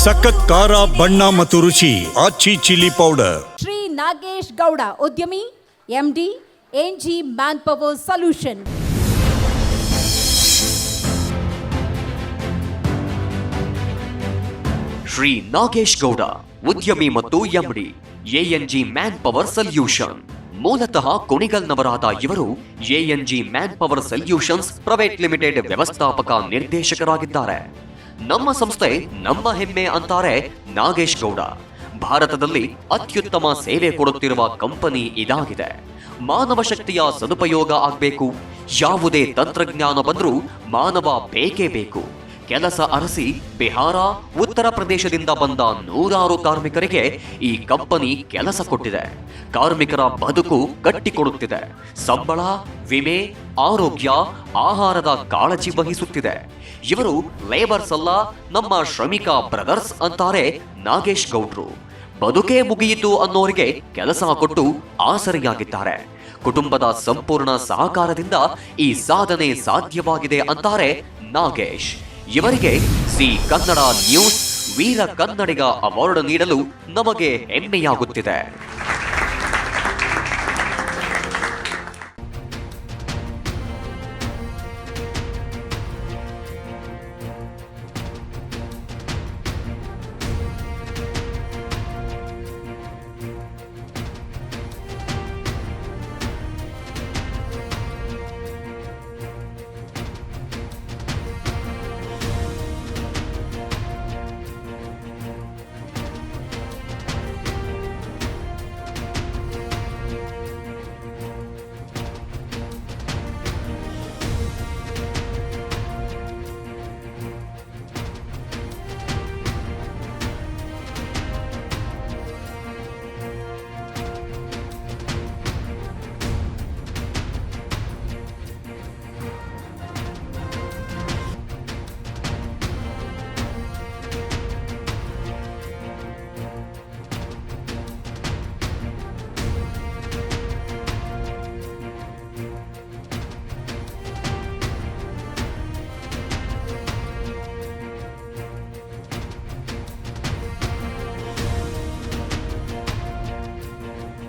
ಸಖತ್ ಖಾರ ಬಣ್ಣ ಮತ್ತು ರುಚಿ ಆಚಿ ಚಿಲ್ಲಿ ಪೌಡರ್. ಶ್ರೀ ನಾಗೇಶ್ ಗೌಡ, ಉದ್ಯಮಿ, MD, NG man power solution. Shri Nagesh Gowda, ಉದ್ಯಮಿ ಮತ್ತು MD, ANG man power solution. ಮೂಲತಃ ಕುಣಿಗಲ್ನವರಾದ ಇವರು ANG man power solutions private limited ವ್ಯವಸ್ಥಾಪಕ ನಿರ್ದೇಶಕರಾಗಿದ್ದಾರೆ. ನಮ್ಮ ಸಂಸ್ಥೆ ನಮ್ಮ ಹೆಮ್ಮೆ ಅಂತಾರೆ ನಾಗೇಶ್ ಗೌಡ. ಭಾರತದಲ್ಲಿ ಅತ್ಯುತ್ತಮ ಸೇವೆ ಕೊಡುತ್ತಿರುವ ಕಂಪನಿ ಇದಾಗಿದೆ. ಮಾನವ ಶಕ್ತಿಯ ಸದುಪಯೋಗ ಆಗಬೇಕು. ಯಾವುದೇ ತಂತ್ರಜ್ಞಾನ ಬಂದರೂ ಮಾನವ ಬೇಕೇ ಬೇಕು. ಕೆಲಸ ಅರಸಿ ಬಿಹಾರ, ಉತ್ತರ ಪ್ರದೇಶದಿಂದ ಬಂದ ನೂರಾರು ಕಾರ್ಮಿಕರಿಗೆ ಈ ಕಂಪನಿ ಕೆಲಸ ಕೊಟ್ಟಿದೆ. ಕಾರ್ಮಿಕರ ಬದುಕು ಕಟ್ಟಿಕೊಡುತ್ತಿದೆ. ಸಂಬಳ, ವಿಮೆ, ಆರೋಗ್ಯ, ಆಹಾರದ ಕಾಳಜಿ ವಹಿಸುತ್ತಿದೆ. ಇವರು ಲೇಬರ್ಸ್ ಅಲ್ಲ, ನಮ್ಮ ಶ್ರಮಿಕ ಬ್ರದರ್ಸ್ ಅಂತಾರೆ ನಾಗೇಶ್ ಗೌಡ್ರು. ಬದುಕೇ ಮುಗಿಯಿತು ಅನ್ನೋರಿಗೆ ಕೆಲಸ ಕೊಟ್ಟು ಆಸರೆಯಾಗಿದ್ದಾರೆ. ಕುಟುಂಬದ ಸಂಪೂರ್ಣ ಸಹಕಾರದಿಂದ ಈ ಸಾಧನೆ ಸಾಧ್ಯವಾಗಿದೆ ಅಂತಾರೆ ನಾಗೇಶ್. ಇವರಿಗೆ ಸಿ ಕನ್ನಡ ನ್ಯೂಸ್ ವೀರ ಕನ್ನಡಿಗ ಅವಾರ್ಡ್ ನೀಡಲು ನಮಗೆ ಹೆಮ್ಮೆಯಾಗುತ್ತಿದೆ.